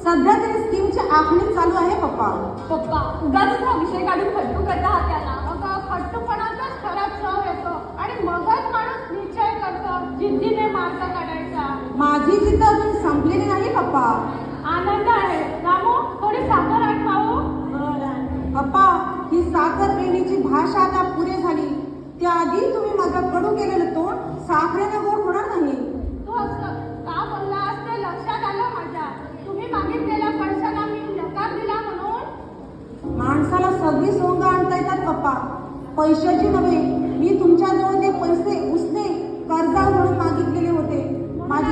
सध्या तरी स्कीमची आखणी चालू आहे पप्पा. पप्पा उगाच हा विषय काढून खट्टू करता हा त्याला. अगं खट्टूपणाचाच खराब चव येतो आणि मगच माणूस निश्चय करतो जिद्दीने मार्ग काढायचा. माझी जिद्द अजून संपलेली नाही पप्पा. आनंद आहे. रामू थोडी साखर आण पाहू. पप्पा ही साखर प्रेमीची भाषा आता पुरे झाली. त्याआधी तुम्ही माझं कडू केलेलं तोंड साखरेने गोड होणार नाही. तू असं का बोललास ते लक्षात आलं माझ्या. तुम्ही मागितलेल्या पैशाला मी नकार दिला म्हणून. माणसाला सगळी सोंग आणता येतात पप्पा, पैशाची नव्हे.